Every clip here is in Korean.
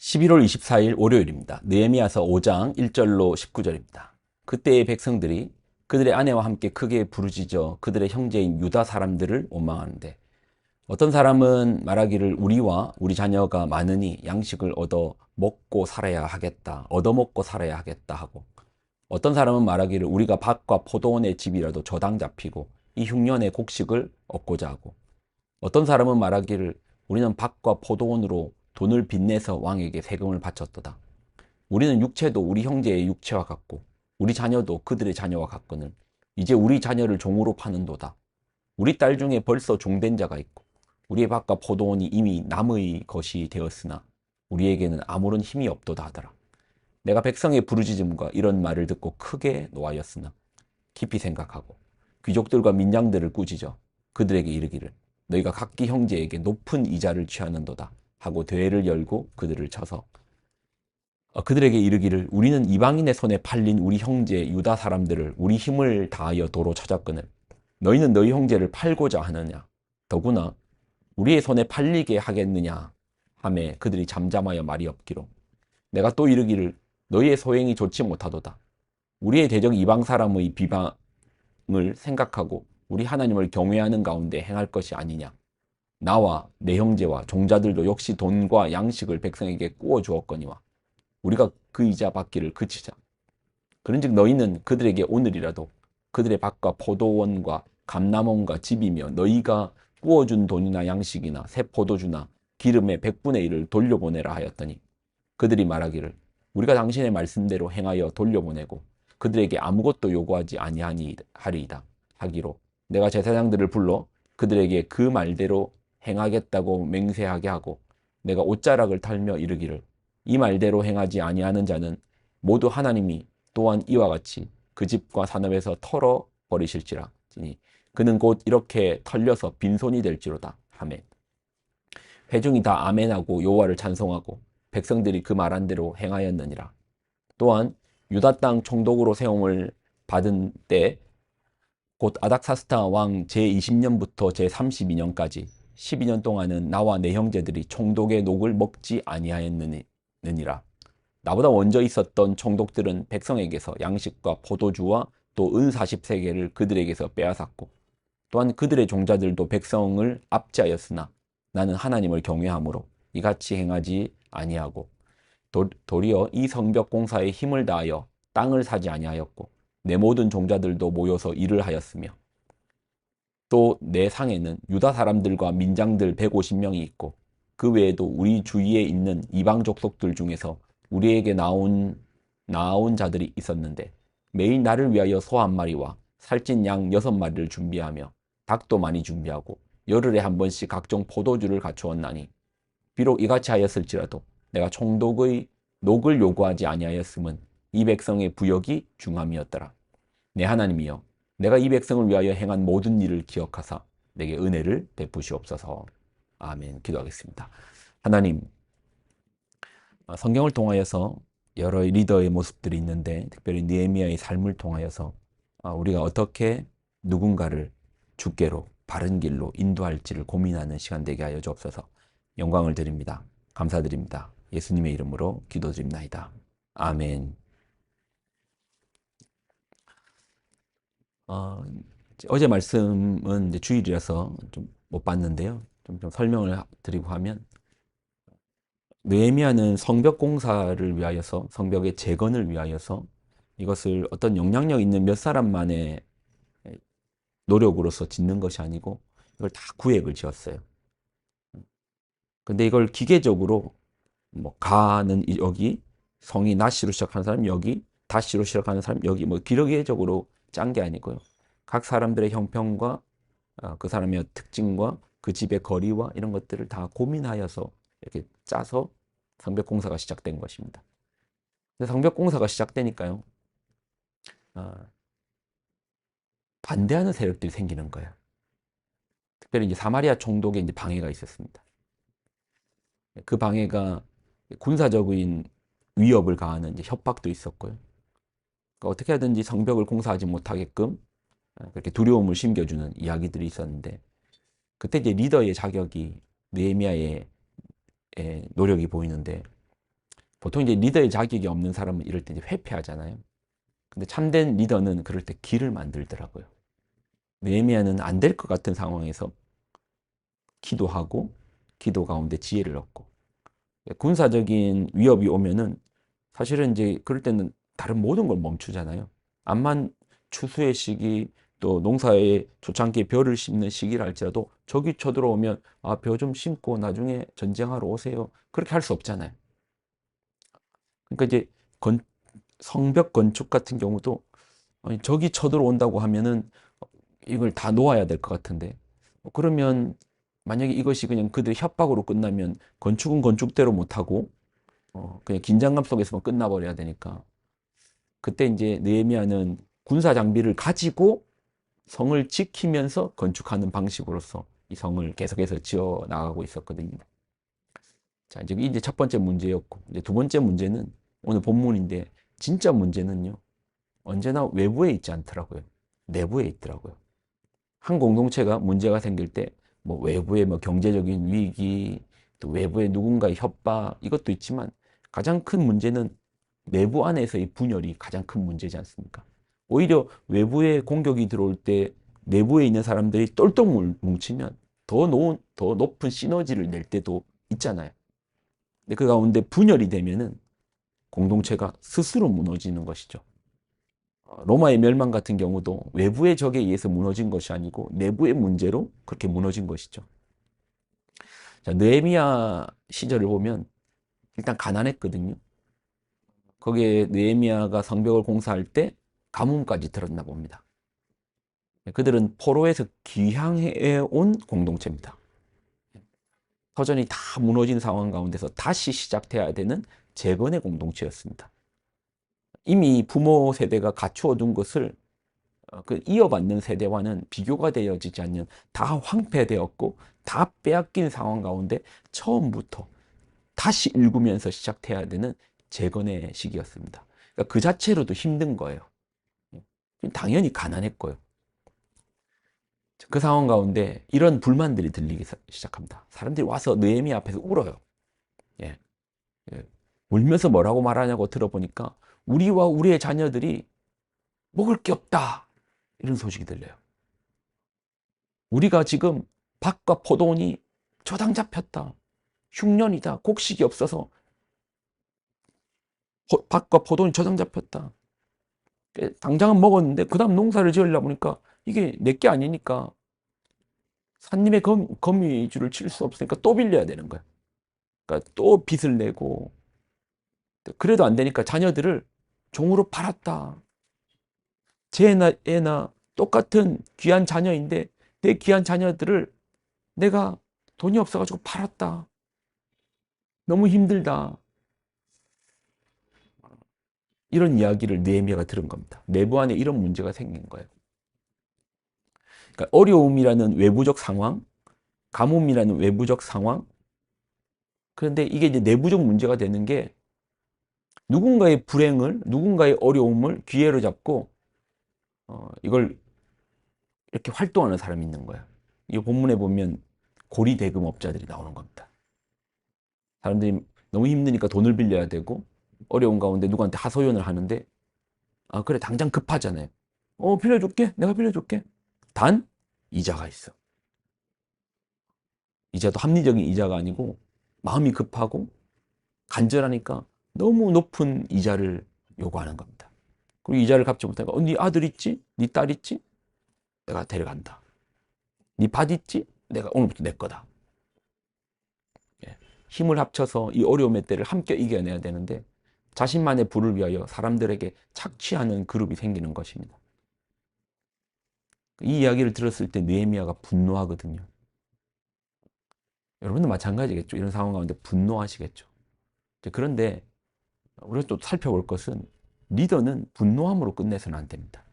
11월 24일 월요일입니다. 느헤미야서 5장 1절로 19절입니다. 그때의 백성들이 그들의 아내와 함께 크게 부르짖어 그들의 형제인 유다 사람들을 원망하는데, 어떤 사람은 말하기를 우리와 우리 자녀가 많으니 양식을 얻어 먹고 살아야 하겠다, 얻어먹고 살아야 하겠다 하고, 어떤 사람은 말하기를 우리가 밭과 포도원의 집이라도 저당 잡히고 이 흉년의 곡식을 얻고자 하고, 어떤 사람은 말하기를 우리는 밭과 포도원으로 돈을 빚내서 왕에게 세금을 바쳤도다. 우리는 육체도 우리 형제의 육체와 같고 우리 자녀도 그들의 자녀와 같거늘 이제 우리 자녀를 종으로 파는도다. 우리 딸 중에 벌써 종된 자가 있고 우리의 밭과 포도원이 이미 남의 것이 되었으나 우리에게는 아무런 힘이 없도다 하더라. 내가 백성의 부르짖음과 이런 말을 듣고 크게 노하였으나 깊이 생각하고 귀족들과 민장들을 꾸짖어 그들에게 이르기를 너희가 각기 형제에게 높은 이자를 취하는도다 하고 대회를 열고 그들을 쳐서 그들에게 이르기를 우리는 이방인의 손에 팔린 우리 형제 유다 사람들을 우리 힘을 다하여 도로 찾았거늘 너희는 너희 형제를 팔고자 하느냐, 더구나 우리의 손에 팔리게 하겠느냐 하매 그들이 잠잠하여 말이 없기로 내가 또 이르기를 너희의 소행이 좋지 못하도다. 우리의 대적 이방 사람의 비방을 생각하고 우리 하나님을 경외하는 가운데 행할 것이 아니냐. 나와 내 형제와 종자들도 역시 돈과 양식을 백성에게 꾸어 주었거니와 우리가 그 이자 받기를 그치자. 그런즉 너희는 그들에게 오늘이라도 그들의 밭과 포도원과 감람원과 집이며 너희가 꾸어준 돈이나 양식이나 새 포도주나 기름의 100분의 1을 돌려보내라 하였더니 그들이 말하기를 우리가 당신의 말씀대로 행하여 돌려보내고 그들에게 아무것도 요구하지 아니하리이다 하기로 내가 제사장들을 불러 그들에게 그 말대로 행하겠다고 맹세하게 하고 내가 옷자락을 털며 이르기를 이 말대로 행하지 아니하는 자는 모두 하나님이 또한 이와 같이 그 집과 산업에서 털어 버리실지라. 그는 곧 이렇게 털려서 빈손이 될지로다 하매 회중이 다 아멘하고 여호와를 찬송하고 백성들이 그 말한 대로 행하였느니라. 또한 유다 땅 총독으로 세움을 받은 때 곧 아닥사스다 왕 제20년부터 제32년까지 12년 동안은 나와 내 형제들이 총독의 녹을 먹지 아니하였느니라. 나보다 먼저 있었던 총독들은 백성에게서 양식과 포도주와 또 은 40세겔을 그들에게서 빼앗았고 또한 그들의 종자들도 백성을 압제하였으나 나는 하나님을 경외함으로 이같이 행하지 아니하고 도리어 이 성벽 공사에 힘을 다하여 땅을 사지 아니하였고 내 모든 종자들도 모여서 일을 하였으며 또 내 상에는 유다 사람들과 민장들 150명이 있고 그 외에도 우리 주위에 있는 이방 족속들 중에서 우리에게 나온 자들이 있었는데 매일 나를 위하여 소 한 마리와 살찐 양 6마리를 준비하며 닭도 많이 준비하고 열흘에 한 번씩 각종 포도주를 갖추었나니 비록 이같이 하였을지라도 내가 총독의 녹을 요구하지 아니하였음은 이 백성의 부역이 중함이었더라. 내 하나님이여 내가 이 백성을 위하여 행한 모든 일을 기억하사 내게 은혜를 베푸시옵소서. 아멘. 기도하겠습니다. 하나님, 성경을 통하여서 여러 리더의 모습들이 있는데 특별히 느헤미야의 삶을 통하여서 우리가 어떻게 누군가를 주께로 바른 길로 인도할지를 고민하는 시간 되게 하여 주옵소서. 영광을 드립니다. 감사드립니다. 예수님의 이름으로 기도드립나이다. 아멘. 어제 말씀은 이제 주일이라서 좀 못 봤는데요. 좀 설명을 드리고 하면 느헤미야는 성벽 공사를 위하여서 성벽의 재건을 위하여서 이것을 어떤 영향력 있는 몇 사람만의 노력으로서 짓는 것이 아니고 이걸 다 구획을 지었어요. 근데 이걸 기계적으로 뭐 가는 여기 성이 나시로 시작하는 사람 여기 다시로 시작하는 사람 여기 뭐 기계적으로 짠 게 아니고요. 각 사람들의 형편과 그 사람의 특징과 그 집의 거리와 이런 것들을 다 고민하여서 이렇게 짜서 성벽 공사가 시작된 것입니다. 근데 성벽 공사가 시작되니까요. 반대하는 세력들이 생기는 거예요. 특별히 이제 사마리아 총독의 이제 방해가 있었습니다. 그 방해가 군사적인 위협을 가하는 이제 협박도 있었고요. 그러니까 어떻게 하든지 성벽을 공사하지 못하게끔 그렇게 두려움을 심겨주는 이야기들이 있었는데 그때 이제 리더의 자격이 느헤미야의 노력이 보이는데 보통 이제 리더의 자격이 없는 사람은 이럴 때 이제 회피하잖아요. 근데 참된 리더는 그럴 때 길을 만들더라고요. 느헤미야는 안 될 것 같은 상황에서 기도하고 기도 가운데 지혜를 얻고 군사적인 위협이 오면은 사실은 이제 그럴 때는 다른 모든 걸 멈추잖아요. 암만 추수의 시기 또 농사의 초창기에 벼를 심는 시기라 할지라도 적이 쳐들어오면 아, 벼 좀 심고 나중에 전쟁하러 오세요. 그렇게 할 수 없잖아요. 그러니까 이제 성벽 건축 같은 경우도 아니, 적이 쳐들어온다고 하면은 이걸 다 놓아야 될 것 같은데 그러면 만약에 이것이 그냥 그들의 협박으로 끝나면 건축은 건축대로 못하고 그냥 긴장감 속에서만 끝나버려야 되니까 그때 이제 느헤미야는 군사 장비를 가지고 성을 지키면서 건축하는 방식으로서 이 성을 계속해서 지어 나가고 있었거든요. 자, 이제 첫 번째 문제였고, 이제 두 번째 문제는 오늘 본문인데, 진짜 문제는요, 언제나 외부에 있지 않더라고요. 내부에 있더라고요. 한 공동체가 문제가 생길 때, 뭐 외부의 뭐 경제적인 위기, 또 외부의 누군가의 협박, 이것도 있지만, 가장 큰 문제는 내부 안에서의 분열이 가장 큰 문제지 않습니까? 오히려 외부의 공격이 들어올 때 내부에 있는 사람들이 똘똘 뭉치면 더 높은 시너지를 낼 때도 있잖아요. 근데 그 가운데 분열이 되면은 공동체가 스스로 무너지는 것이죠. 로마의 멸망 같은 경우도 외부의 적에 의해서 무너진 것이 아니고 내부의 문제로 그렇게 무너진 것이죠. 자, 느헤미야 시절을 보면 일단 가난했거든요. 거기에 느헤미야가 성벽을 공사할 때 가뭄까지 들었나 봅니다. 그들은 포로에서 귀향해 온 공동체입니다. 터전이 다 무너진 상황 가운데서 다시 시작돼야 되는 재건의 공동체였습니다. 이미 부모 세대가 갖추어 둔 것을 그 이어받는 세대와는 비교가 되어지지 않는 다 황폐되었고 다 빼앗긴 상황 가운데 처음부터 다시 읽으면서 시작돼야 되는 재건의 시기였습니다. 그러니까 그 자체로도 힘든 거예요. 당연히 가난했고요. 그 상황 가운데 이런 불만들이 들리기 시작합니다. 사람들이 와서 느헤미야 앞에서 울어요. 예. 예. 울면서 뭐라고 말하냐고 들어보니까 우리와 우리의 자녀들이 먹을 게 없다. 이런 소식이 들려요. 우리가 지금 밭과 포도원이 저당 잡혔다. 흉년이다. 곡식이 없어서 밭과 포도원이 저당 잡혔다. 당장은 먹었는데 그 다음 농사를 지으려고 보니까 이게 내게 아니니까 산림의 거미줄을 칠 수 없으니까 또 빌려야 되는 거야. 그러니까 또 빚을 내고 그래도 안 되니까 자녀들을 종으로 팔았다. 제 애나 똑같은 귀한 자녀인데 내 귀한 자녀들을 내가 돈이 없어가지고 팔았다. 너무 힘들다. 이런 이야기를 느헤미야가 들은 겁니다. 내부 안에 이런 문제가 생긴 거예요. 그러니까 어려움이라는 외부적 상황, 가뭄이라는 외부적 상황. 그런데 이게 이제 내부적 문제가 되는 게 누군가의 불행을, 누군가의 어려움을 기회로 잡고 이걸 이렇게 활동하는 사람이 있는 거예요. 이 본문에 보면 고리 대금업자들이 나오는 겁니다. 사람들이 너무 힘드니까 돈을 빌려야 되고 어려운 가운데 누구한테 하소연을 하는데 아 그래 당장 급하잖아요. 빌려줄게. 내가 빌려줄게. 단 이자가 있어. 이자도 합리적인 이자가 아니고 마음이 급하고 간절하니까 너무 높은 이자를 요구하는 겁니다. 그리고 이자를 갚지 못하니까 네 아들 있지? 네 딸 있지? 내가 데려간다. 네 밭 있지? 내가 오늘부터 내 거다. 예. 힘을 합쳐서 이 어려움의 때를 함께 이겨내야 되는데 자신만의 부를 위하여 사람들에게 착취하는 그룹이 생기는 것입니다. 이 이야기를 들었을 때 느헤미야가 분노하거든요. 여러분도 마찬가지겠죠. 이런 상황 가운데 분노하시겠죠. 그런데 우리가 또 살펴볼 것은 리더는 분노함으로 끝내서는 안 됩니다.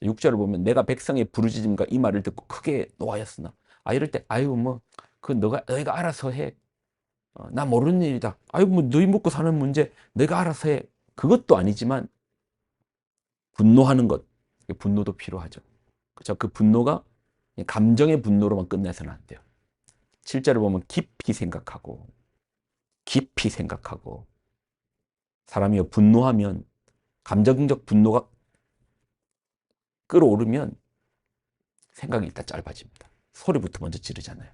6절을 보면 내가 백성의 부르짖음과 이 말을 듣고 크게 노하였으나 이럴 때 아유 뭐 그 너희가 알아서 해. 나 모르는 일이다. 아유 뭐 너희 먹고 사는 문제 내가 알아서 해. 그것도 아니지만 분노하는 것. 분노도 필요하죠. 그렇죠? 그 분노가 감정의 분노로만 끝내서는 안 돼요. 7절을 보면 깊이 생각하고 사람이 분노하면, 감정적 분노가 끌어오르면 생각이 일단 짧아집니다. 소리부터 먼저 지르잖아요.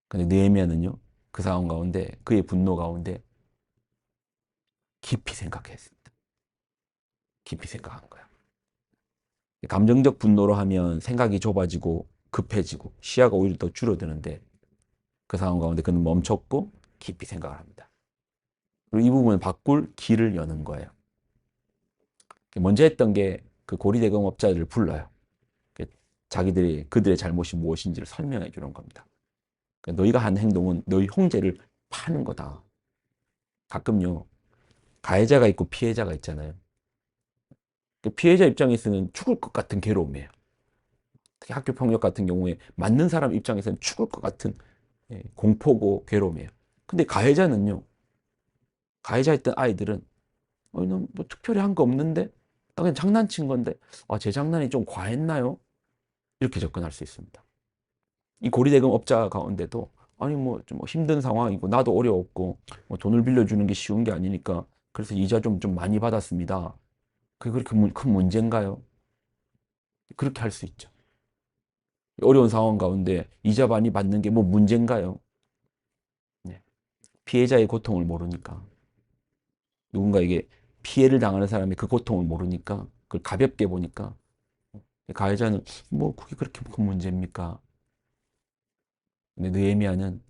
근데 느헤미야는요, 그 상황 가운데, 그의 분노 가운데 깊이 생각했습니다. 깊이 생각한 거야. 감정적 분노로 하면 생각이 좁아지고 급해지고 시야가 오히려 더 줄어드는데, 그 상황 가운데 그는 멈췄고 깊이 생각을 합니다. 그리고 이 부분을 바꿀 길을 여는 거예요. 먼저 했던 게 그 고리대금업자들을 불러요. 자기들이 그들의 잘못이 무엇인지를 설명해 주는 겁니다. 너희가 한 행동은 너희 형제를 파는 거다. 가끔요, 가해자가 있고 피해자가 있잖아요. 피해자 입장에서는 죽을 것 같은 괴로움이에요. 특히 학교 폭력 같은 경우에 맞는 사람 입장에서는 죽을 것 같은 공포고 괴로움이에요. 근데 가해자는요, 가해자였던 아이들은 너뭐 특별히 한 거 없는데, 나 그냥 장난친 건데, 제 장난이 좀 과했나요? 이렇게 접근할 수 있습니다. 이 고리대금 업자 가운데도 아니 좀 힘든 상황이고 나도 어려웠고 뭐 돈을 빌려주는 게 쉬운 게 아니니까 그래서 이자 좀 많이 받았습니다. 그게 그렇게 큰 문제인가요? 그렇게 할 수 있죠. 어려운 상황 가운데 이자 많이 받는 게 뭐 문제인가요? 네. 피해자의 고통을 모르니까, 누군가에게 피해를 당하는 사람이 그 고통을 모르니까 그걸 가볍게 보니까 가해자는 뭐 그게 그렇게 큰 문제입니까? 근데 느헤미야는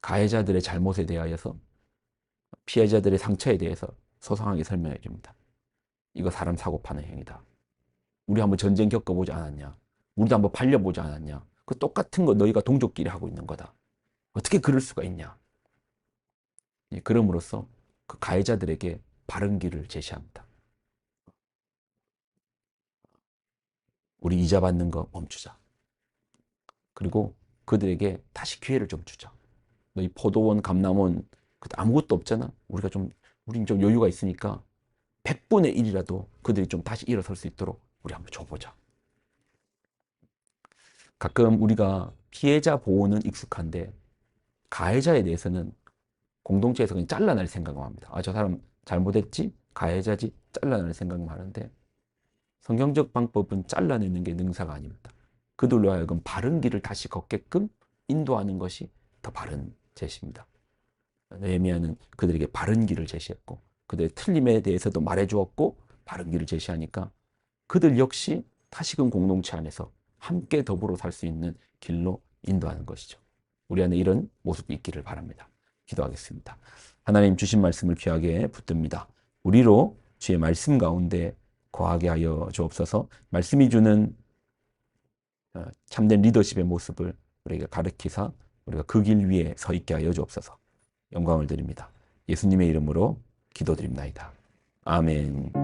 가해자들의 잘못에 대하여서, 피해자들의 상처에 대해서 소상하게 설명해 줍니다. 이거 사람 사고 파는 행위다. 우리 한번 전쟁 겪어보지 않았냐? 우리도 한번 팔려보지 않았냐? 그 똑같은 거 너희가 동족끼리 하고 있는 거다. 어떻게 그럴 수가 있냐? 그럼으로써 그 가해자들에게 바른 길을 제시합니다. 우리 이자 받는 거 멈추자. 그리고 그들에게 다시 기회를 좀 주자. 너희 포도원, 감남원 아무것도 없잖아. 우린 좀 여유가 있으니까 100분의 1이라도 그들이 좀 다시 일어설 수 있도록 우리 한번 줘보자. 가끔 우리가 피해자 보호는 익숙한데 가해자에 대해서는 공동체에서 그냥 잘라낼 생각만 합니다. 저 사람 잘못했지? 가해자지? 잘라낼 생각만 하는데, 성경적 방법은 잘라내는 게 능사가 아닙니다. 그들로 하여금 바른 길을 다시 걷게끔 인도하는 것이 더 바른 제시입니다. 느헤미야는 그들에게 바른 길을 제시했고 그들의 틀림에 대해서도 말해주었고 바른 길을 제시하니까 그들 역시 다시금 공동체 안에서 함께 더불어 살 수 있는 길로 인도하는 것이죠. 우리 안에 이런 모습이 있기를 바랍니다. 기도하겠습니다. 하나님 주신 말씀을 귀하게 붙듭니다. 우리로 주의 말씀 가운데 거하게 하여 주옵소서. 말씀이 주는 참된 리더십의 모습을 우리에게 가르치사 우리가 그 길 위에 서 있게 하여 주옵소서. 영광을 드립니다. 예수님의 이름으로 기도드립나이다. 아멘.